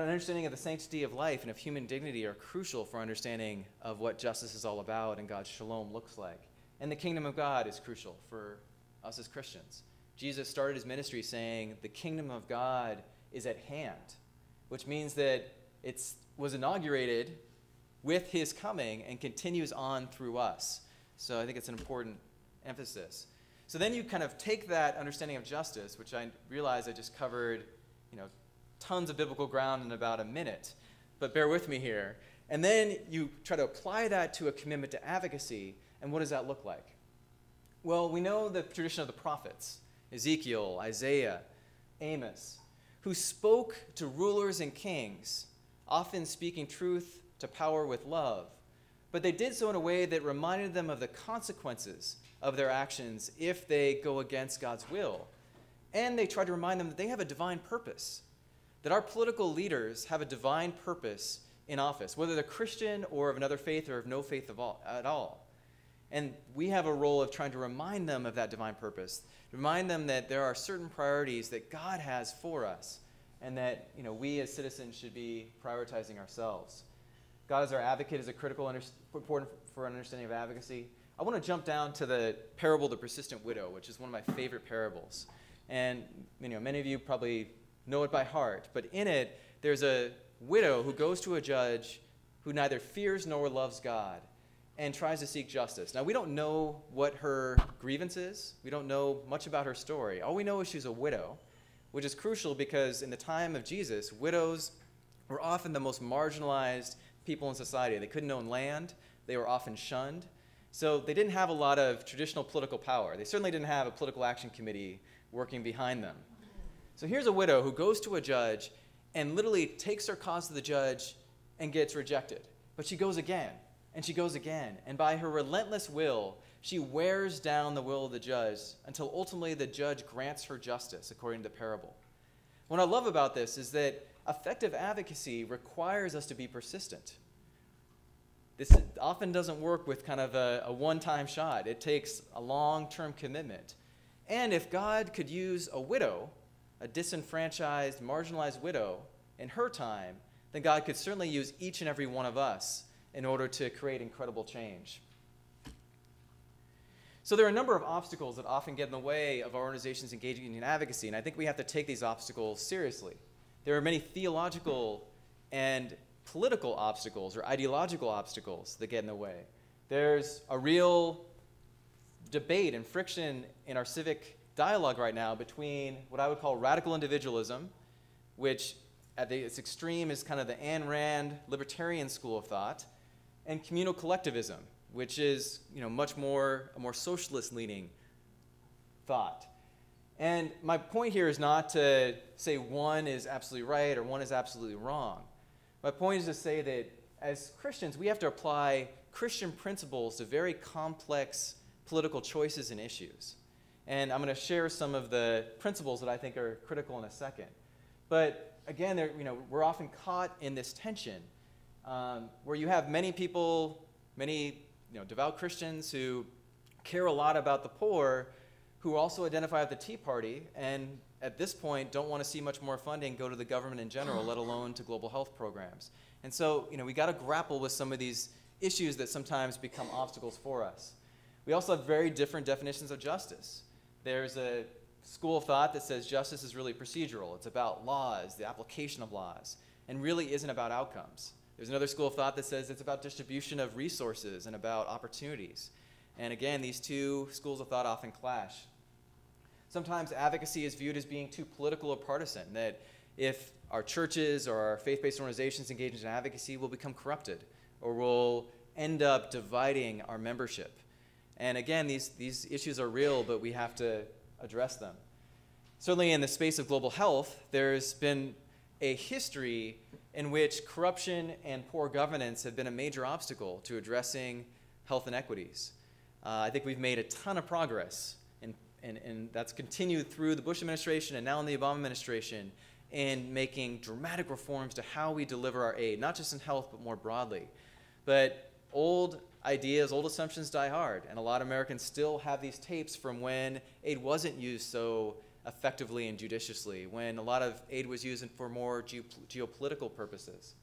an understanding of the sanctity of life and of human dignity are crucial for understanding of what justice is all about and God's shalom looks like. And the kingdom of God is crucial for us as Christians. Jesus started his ministry saying the kingdom of God is at hand, which means that it was inaugurated with his coming and continues on through us. So I think it's an important emphasis. So then you kind of take that understanding of justice, which I realize I just covered, tons of biblical ground in about a minute, but bear with me here. And then you try to apply that to a commitment to advocacy, and what does that look like? Well, we know the tradition of the prophets, Ezekiel, Isaiah, Amos, who spoke to rulers and kings, often speaking truth to power with love, but they did so in a way that reminded them of the consequences of their actions if they go against God's will. And they tried to remind them that they have a divine purpose, that our political leaders have a divine purpose in office, whether they're Christian or of another faith or of no faith at all. And we have a role of trying to remind them of that divine purpose, remind them that there are certain priorities that God has for us, and that we as citizens should be prioritizing ourselves. God as our advocate is important for an understanding of advocacy. I want to jump down to the parable of the persistent widow, which is one of my favorite parables. And many of you probably know it by heart, but in it, there's a widow who goes to a judge who neither fears nor loves God and tries to seek justice. Now, we don't know what her grievance is. We don't know much about her story. All we know is she's a widow, which is crucial because in the time of Jesus, widows were often the most marginalized people in society. They couldn't own land. They were often shunned. So they didn't have a lot of traditional political power. They certainly didn't have a political action committee working behind them. So here's a widow who goes to a judge and literally takes her cause to the judge and gets rejected. But she goes again, and she goes again. And by her relentless will, she wears down the will of the judge until ultimately the judge grants her justice, according to the parable. What I love about this is that effective advocacy requires us to be persistent. This often doesn't work with kind of a one-time shot. It takes a long-term commitment. And if God could use a widow, a disenfranchised, marginalized widow, in her time, then God could certainly use each and every one of us in order to create incredible change. So there are a number of obstacles that often get in the way of our organizations engaging in advocacy, and I think we have to take these obstacles seriously. There are many theological and political obstacles or ideological obstacles that get in the way. There's a real debate and friction in our civic dialogue right now between what I would call radical individualism, which at its extreme is kind of the Ayn Rand libertarian school of thought, and communal collectivism, which is much more a more socialist-leaning thought. And my point here is not to say one is absolutely right or one is absolutely wrong. My point is to say that as Christians, we have to apply Christian principles to very complex political choices and issues. And I'm going to share some of the principles that I think are critical in a second. But again, we're often caught in this tension where you have many people, many devout Christians who care a lot about the poor, who also identify with the Tea Party, and at this point don't want to see much more funding go to the government in general, let alone to global health programs. And so, we got to grapple with some of these issues that sometimes become obstacles for us. We also have very different definitions of justice. There's a school of thought that says justice is really procedural. It's about laws, the application of laws, and really isn't about outcomes. There's another school of thought that says it's about distribution of resources and about opportunities. And again, these two schools of thought often clash. Sometimes advocacy is viewed as being too political or partisan, that if our churches or our faith-based organizations engage in advocacy, we'll become corrupted or we'll end up dividing our membership. And again, these issues are real, but we have to address them. Certainly in the space of global health, there's been a history in which corruption and poor governance have been a major obstacle to addressing health inequities. I think we've made a ton of progress, and that's continued through the Bush administration and now in the Obama administration in making dramatic reforms to how we deliver our aid, not just in health, but more broadly. But old ideas, old assumptions die hard, and a lot of Americans still have these tapes from when aid wasn't used so effectively and judiciously, when a lot of aid was used for more geopolitical purposes.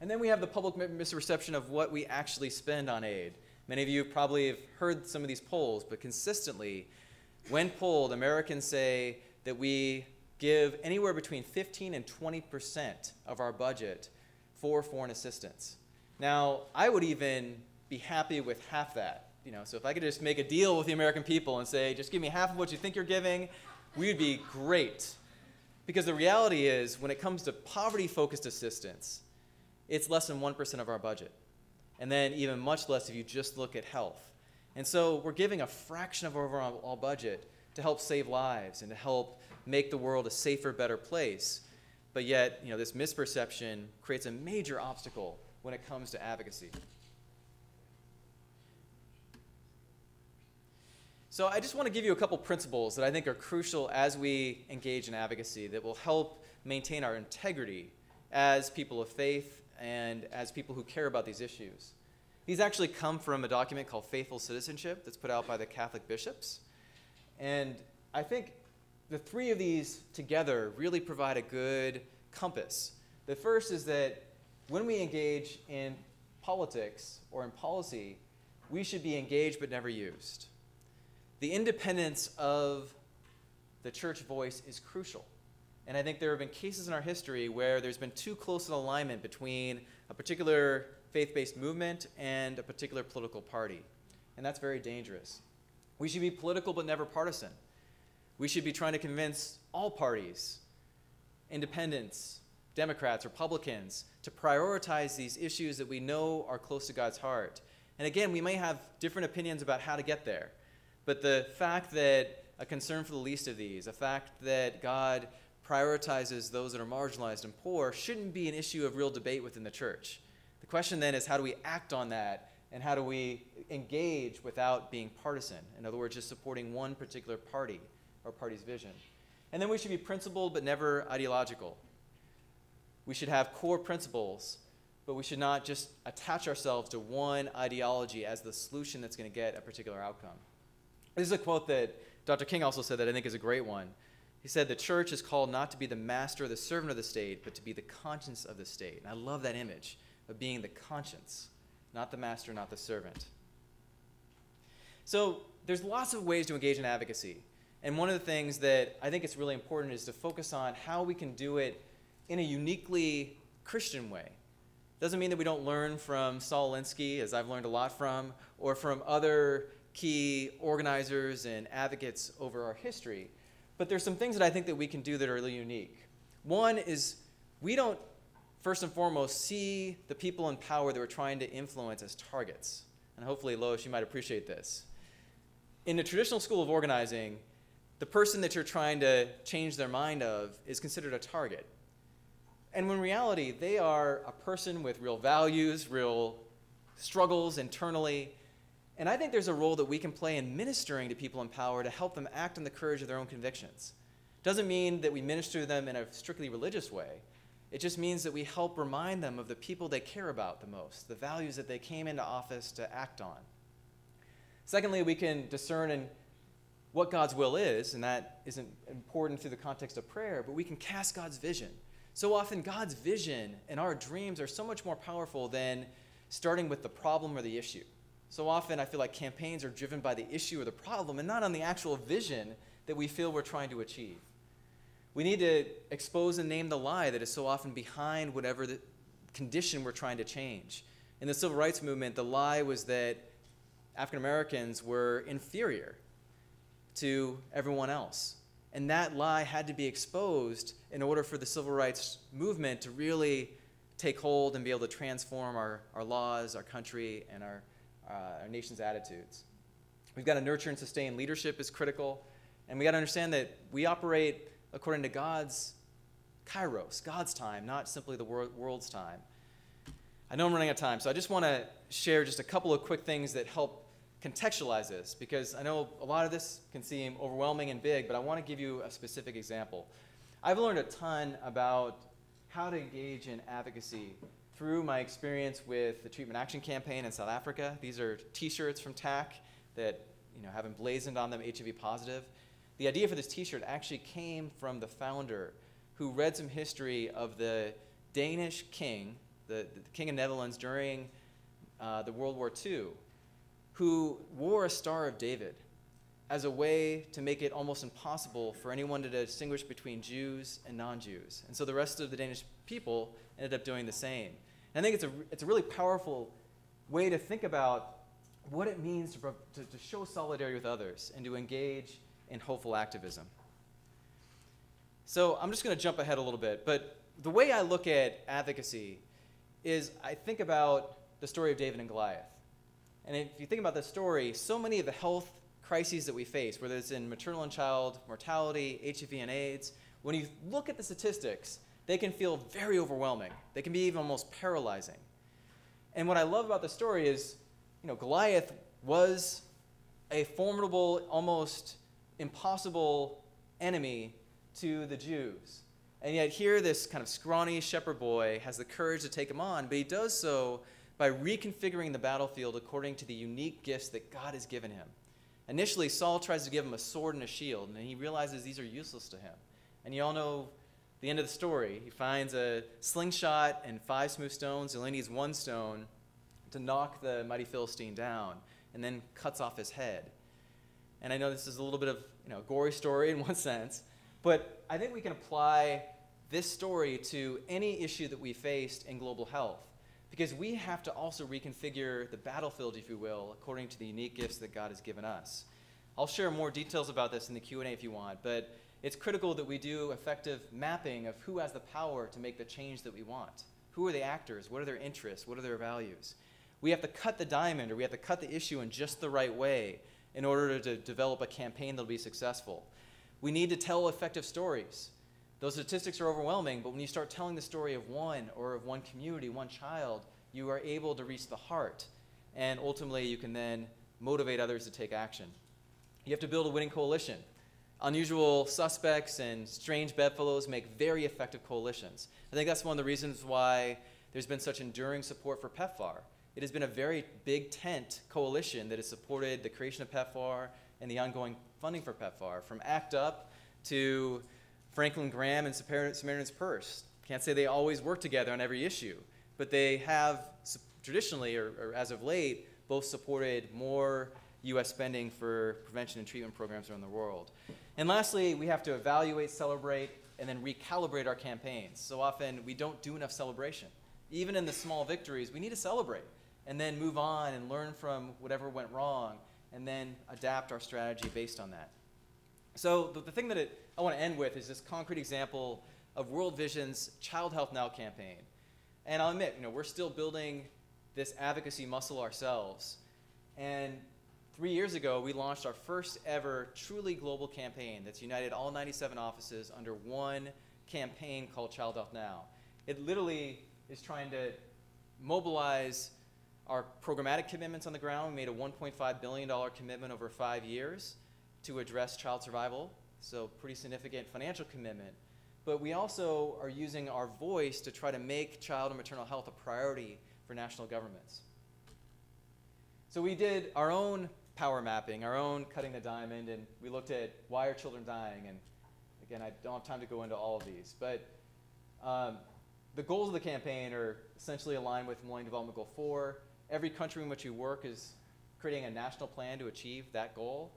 And then we have the public misperception of what we actually spend on aid. Many of you probably have heard some of these polls, but consistently, when polled, Americans say that we give anywhere between 15 and 20% of our budget for foreign assistance. Now, I would even be happy with half that. So if I could just make a deal with the American people and say, just give me half of what you think you're giving, we would be great. Because the reality is, when it comes to poverty-focused assistance, it's less than 1% of our budget. And then even much less if you just look at health. And so we're giving a fraction of our overall budget to help save lives and to help make the world a safer, better place. But yet, this misperception creates a major obstacle when it comes to advocacy. So I just want to give you a couple principles that I think are crucial as we engage in advocacy that will help maintain our integrity as people of faith and as people who care about these issues. These actually come from a document called Faithful Citizenship that's put out by the Catholic bishops. And I think the three of these together really provide a good compass. The first is that when we engage in politics or in policy, we should be engaged but never used. The independence of the church voice is crucial. And I think there have been cases in our history where there's been too close an alignment between a particular faith-based movement and a particular political party. And that's very dangerous. We should be political but never partisan. We should be trying to convince all parties, independents, Democrats, Republicans, to prioritize these issues that we know are close to God's heart. And again, we may have different opinions about how to get there. But the fact that a concern for the least of these, a fact that God prioritizes those that are marginalized and poor, shouldn't be an issue of real debate within the church. The question then is, how do we act on that, and how do we engage without being partisan? In other words, just supporting one particular party or party's vision. And then we should be principled but never ideological. We should have core principles, but we should not just attach ourselves to one ideology as the solution that's going to get a particular outcome. This is a quote that Dr. King also said that I think is a great one. He said, the church is called not to be the master or the servant of the state, but to be the conscience of the state. And I love that image of being the conscience, not the master, not the servant. So there's lots of ways to engage in advocacy. And one of the things that I think is really important is to focus on how we can do it in a uniquely Christian way. Doesn't mean that we don't learn from Saul Alinsky, as I've learned a lot from, or from other key organizers and advocates over our history. But there's some things that I think that we can do that are really unique. One is we don't, first and foremost, see the people in power that we're trying to influence as targets. And hopefully, Lois, you might appreciate this. In the traditional school of organizing, the person that you're trying to change their mind of is considered a target. And when in reality, they are a person with real values, real struggles internally. And I think there's a role that we can play in ministering to people in power to help them act on the courage of their own convictions. Doesn't mean that we minister to them in a strictly religious way. It just means that we help remind them of the people they care about the most, the values that they came into office to act on. Secondly, we can discern in what God's will is, and that isn't important through the context of prayer, but we can cast God's vision. So often God's vision and our dreams are so much more powerful than starting with the problem or the issue. So often I feel like campaigns are driven by the issue or the problem and not on the actual vision that we feel we're trying to achieve. We need to expose and name the lie that is so often behind whatever the condition we're trying to change. In the civil rights movement, the lie was that African Americans were inferior to everyone else. And that lie had to be exposed in order for the civil rights movement to really take hold and be able to transform our laws, our country, and our nation's attitudes. We've got to nurture and sustain leadership is critical. And we got to understand that we operate according to God's kairos, God's time, not simply the world's time. I know I'm running out of time, so I just want to share just a couple of quick things that help contextualize this, because I know a lot of this can seem overwhelming and big, but I want to give you a specific example. I've learned a ton about how to engage in advocacy through my experience with the Treatment Action Campaign in South Africa. These are t-shirts from TAC that have emblazoned on them HIV positive. The idea for this t-shirt actually came from the founder, who read some history of the Danish king, the king of Netherlands during the World War II, who wore a Star of David as a way to make it almost impossible for anyone to distinguish between Jews and non-Jews. And so the rest of the Danish people ended up doing the same. And I think it's a really powerful way to think about what it means to show solidarity with others and to engage in hopeful activism. So I'm just going to jump ahead a little bit, but the way I look at advocacy is I think about the story of David and Goliath. And if you think about the story, so many of the health crises that we face, whether it's in maternal and child mortality, HIV and AIDS, when you look at the statistics, they can feel very overwhelming. They can be even almost paralyzing. And what I love about the story is, Goliath was a formidable, almost impossible enemy to the Jews. And yet here this kind of scrawny shepherd boy has the courage to take him on, but he does so by reconfiguring the battlefield according to the unique gifts that God has given him. Initially, Saul tries to give him a sword and a shield, and he realizes these are useless to him. And you all know the end of the story. He finds a slingshot and 5 smooth stones. He only needs 1 stone to knock the mighty Philistine down, and then cuts off his head. And I know this is a little bit of a gory story in one sense, but I think we can apply this story to any issue that we faced in global health, because we have to also reconfigure the battlefield, if you will, according to the unique gifts that God has given us. I'll share more details about this in the Q&A if you want, but it's critical that we do effective mapping of who has the power to make the change that we want. Who are the actors? What are their interests? What are their values? We have to cut the diamond, or we have to cut the issue in just the right way in order to develop a campaign that will be successful. We need to tell effective stories. Those statistics are overwhelming, but when you start telling the story of one or of one community, one child, you are able to reach the heart, and ultimately you can then motivate others to take action. You have to build a winning coalition. Unusual suspects and strange bedfellows make very effective coalitions. I think that's one of the reasons why there's been such enduring support for PEPFAR. It has been a very big tent coalition that has supported the creation of PEPFAR and the ongoing funding for PEPFAR, from ACT UP to Franklin Graham and Samaritan's Purse. Can't say they always work together on every issue, but they have traditionally, or as of late, both supported more U.S. spending for prevention and treatment programs around the world. And lastly, we have to evaluate, celebrate, and then recalibrate our campaigns. So often we don't do enough celebration. Even in the small victories, we need to celebrate and then move on and learn from whatever went wrong and then adapt our strategy based on that. So the thing that I want to end with is this concrete example of World Vision's Child Health Now campaign. And I'll admit, we're still building this advocacy muscle ourselves. And 3 years ago, we launched our first ever truly global campaign that's united all 97 offices under one campaign called Child Health Now. It literally is trying to mobilize our programmatic commitments on the ground. We made a $1.5 billion commitment over 5 years to address child survival, so pretty significant financial commitment. But we also are using our voice to try to make child and maternal health a priority for national governments. So we did our own power mapping, our own cutting the diamond, and we looked at why are children dying. And again, I don't have time to go into all of these, but the goals of the campaign are essentially aligned with Millennium Development Goal 4. Every country in which we work is creating a national plan to achieve that goal.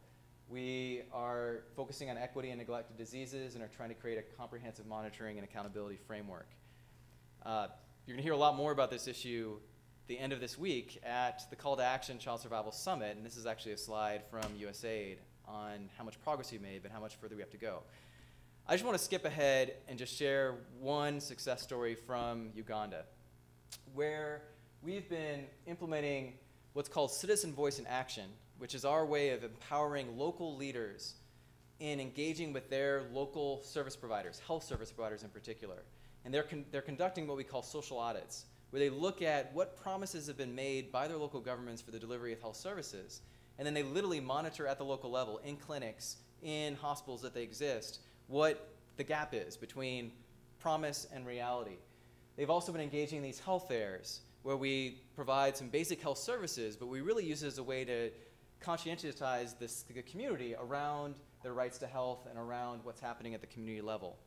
We are focusing on equity and neglected diseases and are trying to create a comprehensive monitoring and accountability framework. You're going to hear a lot more about this issue the end of this week at the Call to Action Child Survival Summit, and this is actually a slide from USAID on how much progress we made, but how much further we have to go. I just want to skip ahead and just share one success story from Uganda, where we've been implementing what's called Citizen Voice in Action, which is our way of empowering local leaders in engaging with their local service providers, health service providers in particular. And they're conducting what we call social audits, where they look at what promises have been made by their local governments for the delivery of health services, and then they literally monitor at the local level, in clinics, in hospitals that they exist, what the gap is between promise and reality. They've also been engaging in these health fairs, where we provide some basic health services, but we really use it as a way to conscientize the community around their rights to health and around what's happening at the community level.